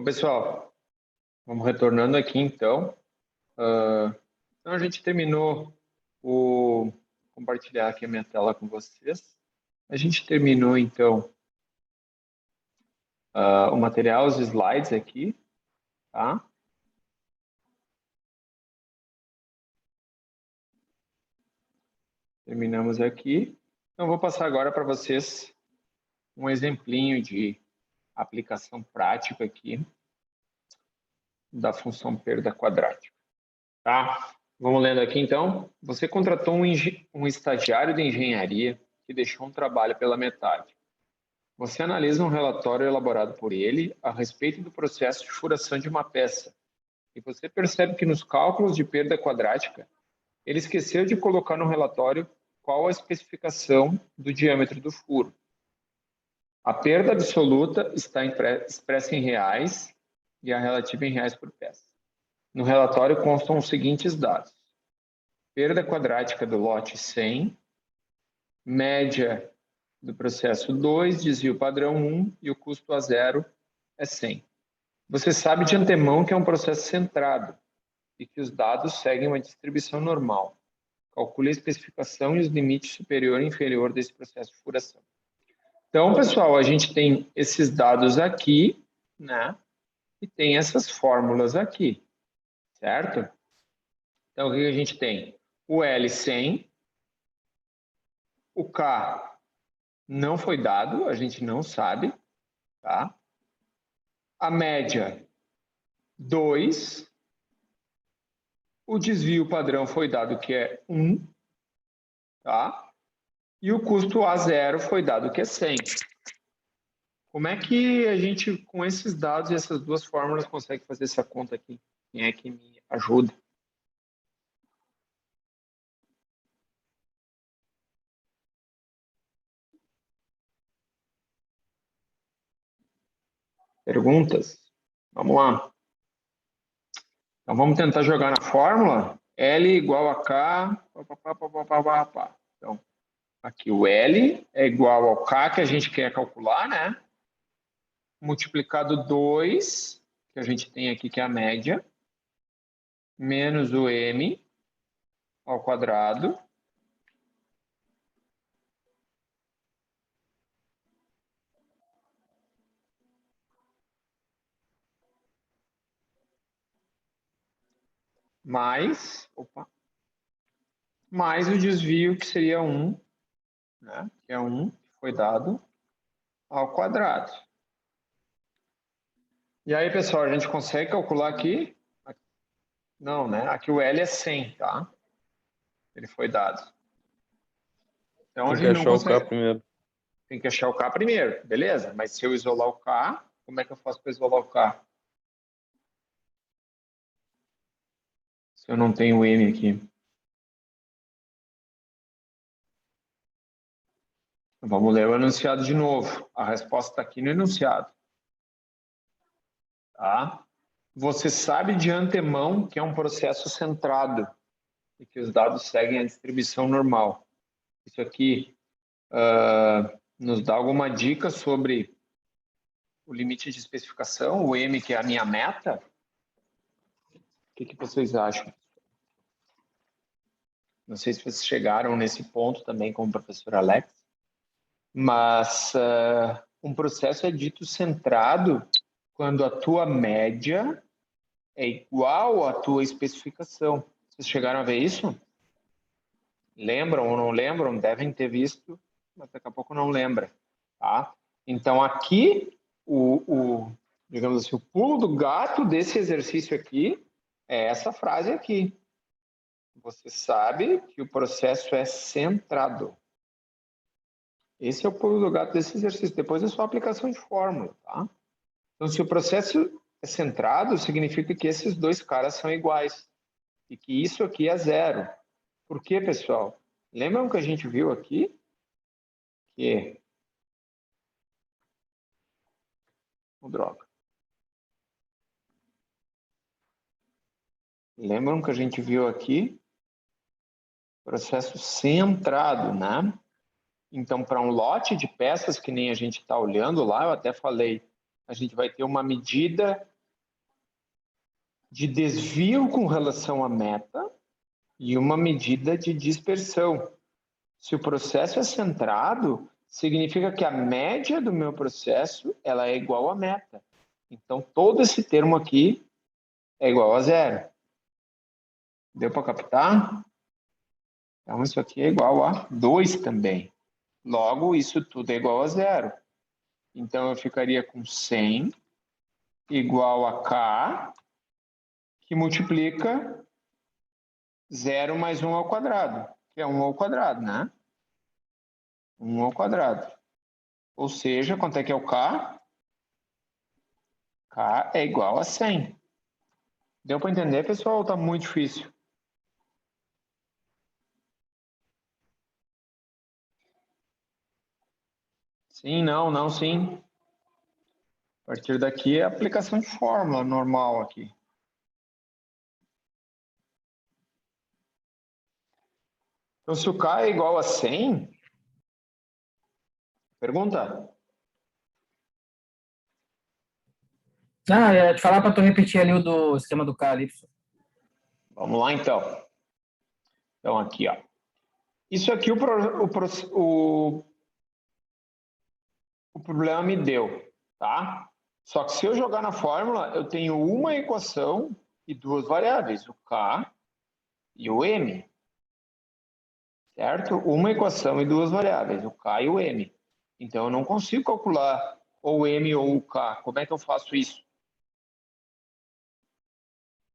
Bom, pessoal, vamos retornando aqui então. Então a gente terminou o compartilhar aqui a minha tela com vocês. A gente terminou então o material, os slides aqui, tá? Terminamos aqui. Então vou passar agora para vocês um exemplinho de aplicação prática aqui da função perda quadrática, tá? Vamos lendo aqui então. Você contratou um estagiário de engenharia que deixou um trabalho pela metade. Você analisa um relatório elaborado por ele a respeito do processo de furação de uma peça e você percebe que nos cálculos de perda quadrática ele esqueceu de colocar no relatório qual a especificação do diâmetro do furo. A perda absoluta está expressa em reais e a relativa em reais por peça. No relatório constam os seguintes dados: perda quadrática do lote 100, média do processo 2, desvio padrão 1 e o custo a zero é 100. Você sabe de antemão que é um processo centrado e que os dados seguem uma distribuição normal. Calcule a especificação e os limites superior e inferior desse processo de furação. Então, pessoal, a gente tem esses dados aqui, né? E tem essas fórmulas aqui, certo? Então, o que a gente tem? O L 100, o K não foi dado, a gente não sabe, tá? A média 2, o desvio padrão foi dado que é 1, tá? E o custo A0 foi dado que é 100. Como é que a gente, com esses dados e essas duas fórmulas, consegue fazer essa conta aqui? Quem é que me ajuda? Perguntas? Vamos lá. Então, vamos tentar jogar na fórmula. L igual a K. Então, aqui o L é igual ao K que a gente quer calcular, né? Multiplicado 2, que a gente tem aqui, que é a média, menos o M ao quadrado, mais o desvio, que seria 1, né? Que é 1, que foi dado ao quadrado. E aí, pessoal, a gente consegue calcular aqui? Não, né? Aqui o L é 100, tá? Ele foi dado. Então, a gente não consegue... o K primeiro. Tem que achar o K primeiro, beleza? Mas se eu isolar o K, como é que eu faço para isolar o K? Se eu não tenho o M aqui. Vamos ler o enunciado de novo. A resposta está aqui no enunciado. Tá? Você sabe de antemão que é um processo centrado e que os dados seguem a distribuição normal. Isso aqui nos dá alguma dica sobre o limite de especificação, o M, que é a minha meta? O que vocês acham? Não sei se vocês chegaram nesse ponto também com o professor Alex, mas um processo é dito centrado quando a tua média é igual à tua especificação. Vocês chegaram a ver isso? Lembram ou não lembram? Devem ter visto, mas daqui a pouco não lembra. Tá? Então, aqui, digamos assim, o pulo do gato desse exercício aqui é essa frase aqui. Você sabe que o processo é centrado. Esse é o pulo do gato desse exercício. Depois é só aplicação de fórmula. Tá? Então, se o processo é centrado, significa que esses dois caras são iguais. E que isso aqui é zero. Por quê, pessoal? Lembram que a gente viu aqui? Que... droga. Lembram que a gente viu aqui? Processo centrado, né? Então, para um lote de peças que nem a gente está olhando lá, eu até falei a gente vai ter uma medida de desvio com relação à meta e uma medida de dispersão. Se o processo é centrado, significa que a média do meu processo ela é igual à meta. Então, todo esse termo aqui é igual a zero. Deu para captar? Então, isso aqui é igual a 2 também. Logo, isso tudo é igual a zero. Então, eu ficaria com 100 igual a K, que multiplica 0 mais 1 ao quadrado, que é 1 ao quadrado, né? 1 ao quadrado. Ou seja, quanto é que é o K? K é igual a 100. Deu para entender, pessoal? Está muito difícil. Sim, não, não, sim. A partir daqui é a aplicação de fórmula normal aqui. Então, se o K é igual a 100, pergunta? Não, eu ia te falar para tu repetir ali o do esquema do Calypso. Vamos lá, então. Então, aqui, ó. Isso aqui o problema me deu, tá? Só que se eu jogar na fórmula, eu tenho uma equação e duas variáveis, o K e o M. Certo? Uma equação e duas variáveis, o K e o M. Então, eu não consigo calcular ou o M ou o K. Como é que eu faço isso?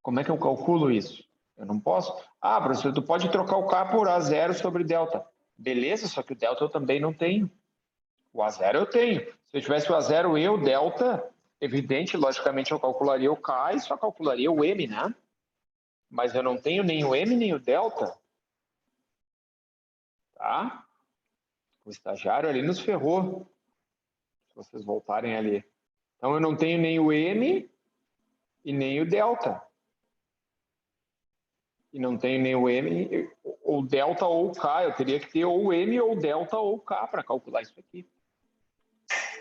Como é que eu calculo isso? Eu não posso. Ah, professor, tu pode trocar o K por A0 sobre delta. Beleza, só que o delta eu também não tenho. O A0 eu tenho. Se eu tivesse o A0 e o delta, evidente, logicamente eu calcularia o K e só calcularia o M, né? Mas eu não tenho nem o M nem o delta. Tá? O estagiário ali nos ferrou. Se vocês voltarem ali. Então eu não tenho nem o M e nem o delta. E não tenho nem o M, ou delta ou K. Eu teria que ter ou M ou delta ou K para calcular isso aqui.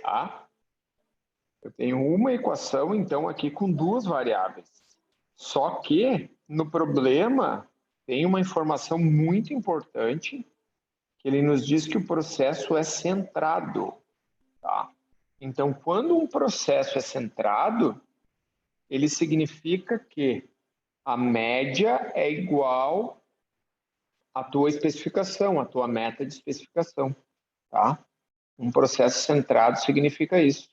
Tá? Eu tenho uma equação, então, aqui com duas variáveis. Só que, no problema, tem uma informação muito importante, que ele nos diz que o processo é centrado. Tá? Então, quando um processo é centrado, ele significa que a média é igual à tua especificação, à tua meta de especificação. Tá? Um processo centrado significa isso.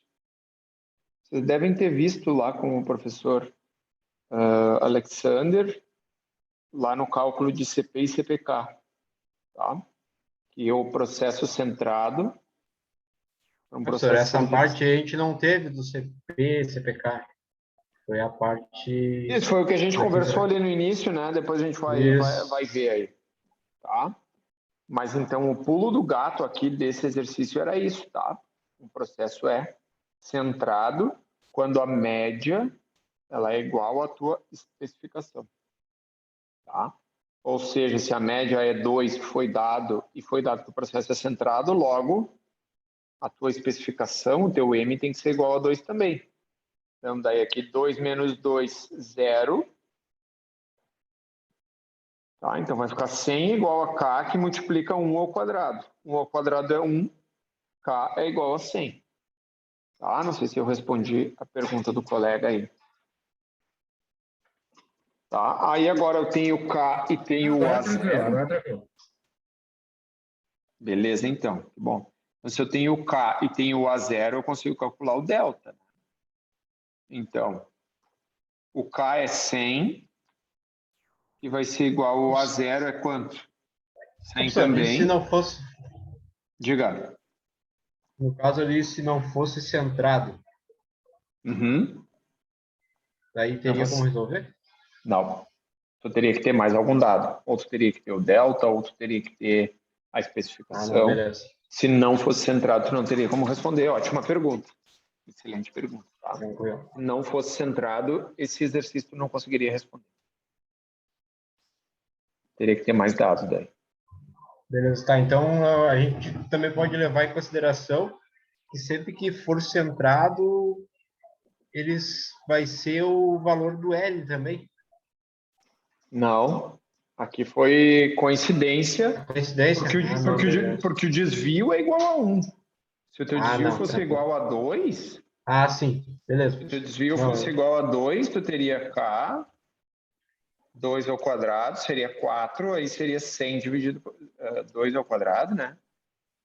Vocês devem ter visto lá com o professor Alexander, lá no cálculo de CP e CPK. Tá? Que é o processo centrado. Professor, essa parte a gente não teve do CP, CPK. Foi a parte... Isso foi o que a gente conversou ali no início, né? Depois a gente vai ver aí. Tá? Mas então o pulo do gato aqui desse exercício era isso, tá? O processo é centrado quando a média ela é igual à tua especificação. Tá? Ou seja, se a média é 2 que foi dado e foi dado que o processo é centrado, logo a tua especificação, o teu M tem que ser igual a 2 também. Então, daí aqui 2 menos 2, 0. Tá? Então, vai ficar 100 igual a K, que multiplica 1 ao quadrado. 1 ao quadrado é 1, K é igual a 100. Tá? Não sei se eu respondi a pergunta do colega aí. Tá? Aí agora eu tenho K e tenho o A0. Beleza, então. Bom, então, se eu tenho o K e tenho o A0, eu consigo calcular o delta. Então, o K é 100, que vai ser igual ao A0 é quanto? 100 também. Se não fosse... Diga. No caso ali, se não fosse centrado, daí teria como resolver? Não. Tu teria que ter mais algum dado. Ou tu teria que ter o delta, ou tu teria que ter a especificação. Não, beleza. Se não fosse centrado, tu não teria como responder. Ótima pergunta. Excelente pergunta. Tá? Se não fosse centrado, esse exercício tu não conseguiria responder. Teria que ter mais dados daí. Beleza, tá. Então, a gente também pode levar em consideração que sempre que for centrado, vai ser o valor do L também. Não. Aqui foi coincidência. Coincidência? Porque o desvio é igual a 1. Se o teu desvio não, fosse igual a 2, sim. Beleza. se o teu desvio fosse igual a 2, tu teria K, 2 ao quadrado, seria 4, aí seria 100 dividido por 2 ao quadrado, né?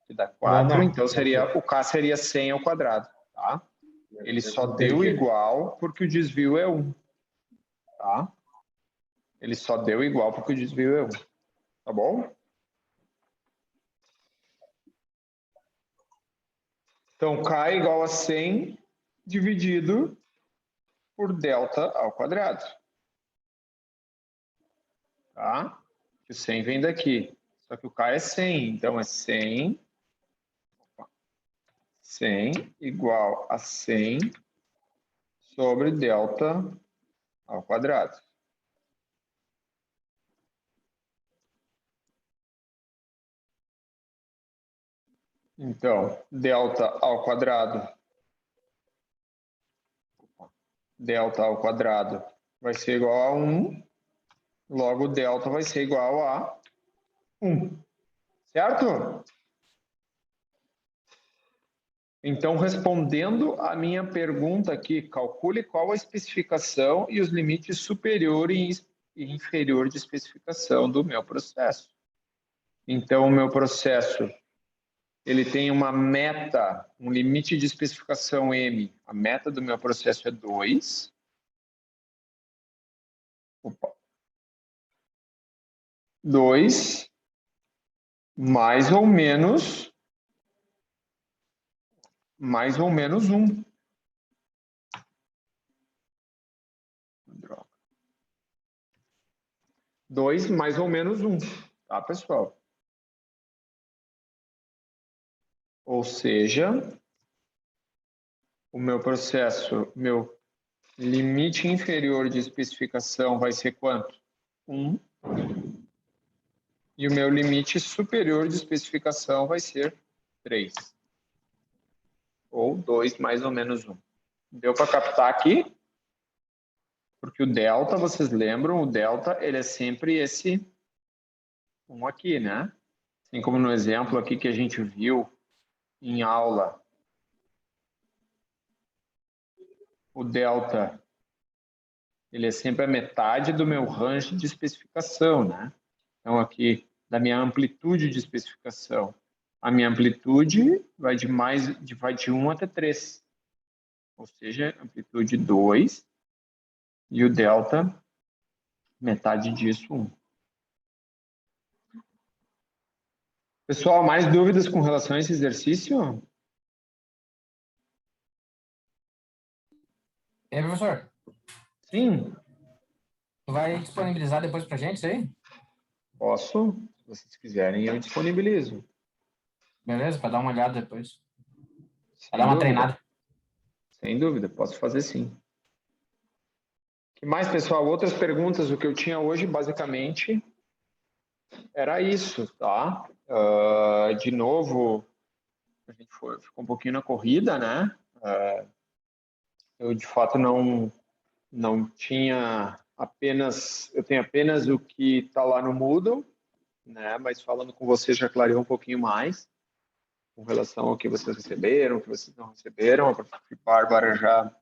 Que dá 4, então o K seria 100 ao quadrado, tá? Ele só deu igual porque o desvio é 1, tá? Ele só deu igual porque o desvio é 1, tá bom? Então, K é igual a 100 dividido por delta ao quadrado. Tá? O 100 vem daqui. Só que o K é 100, então é 100 igual a 100 sobre delta ao quadrado. Então, delta ao quadrado vai ser igual a 1, logo delta vai ser igual a 1. Certo? Então, respondendo a minha pergunta aqui, calcule qual a especificação e os limites superior e inferior de especificação do meu processo. Então, o meu processo ele tem uma meta, um limite de especificação M. A meta do meu processo é 2. 2 mais ou menos 1. Droga. 2 mais ou menos 1, tá, pessoal? Ou seja, o meu processo, meu limite inferior de especificação vai ser quanto? 1. E o meu limite superior de especificação vai ser 3. Ou 2 mais ou menos 1. Deu para captar aqui? Porque o delta, vocês lembram, o delta ele é sempre esse 1 aqui, né? Assim como no exemplo aqui que a gente viu em aula, o delta ele é sempre a metade do meu range de especificação, né? Então aqui, da minha amplitude de especificação, a minha amplitude vai de 1 até 3. Ou seja, amplitude 2 e o delta, metade disso, 1. Pessoal, mais dúvidas com relação a esse exercício? Professor? Sim. Tu vai disponibilizar depois pra gente isso aí? Posso. Se vocês quiserem, eu disponibilizo. Beleza? Para dar uma olhada depois. Para Sem dar uma dúvida. treinada. Sem dúvida, posso fazer sim. O que mais, pessoal? Outras perguntas? O que eu tinha hoje, basicamente, era isso, tá? De novo, a gente ficou um pouquinho na corrida, né? Eu, de fato, não tinha apenas... Eu tenho apenas o que está lá no Moodle, né? Mas falando com vocês já clareou um pouquinho mais com relação ao que vocês receberam, o que vocês não receberam. A Bárbara já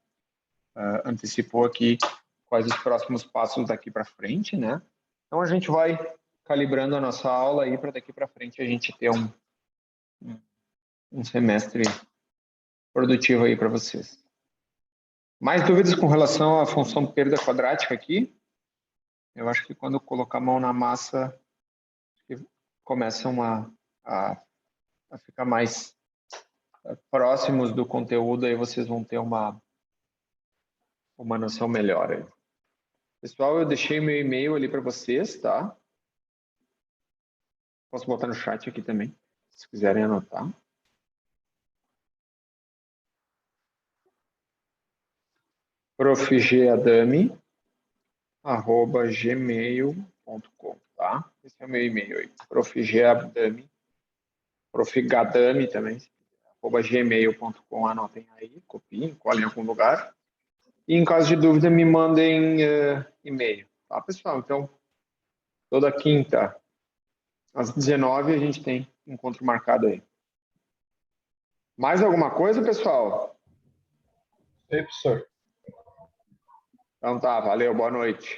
antecipou aqui quais os próximos passos daqui para frente, né? Então a gente vai calibrando a nossa aula aí para daqui para frente a gente ter um semestre produtivo aí para vocês. Mais dúvidas com relação à função perda quadrática aqui? Eu acho que quando colocar a mão na massa começam a ficar mais próximos do conteúdo, aí vocês vão ter uma noção melhor aí. Pessoal, eu deixei meu e-mail ali para vocês, tá? Posso botar no chat aqui também, se quiserem anotar. profgadami@gmail.com, tá? Esse é o meu e-mail aí. profgadami também, @gmail.com, anotem aí, copiem, colhem em algum lugar. E em caso de dúvida, me mandem e-mail. Tá, pessoal? Então, toda quinta, às 19h, a gente tem encontro marcado aí. Mais alguma coisa, pessoal? Sim, professor. Então tá, valeu, boa noite.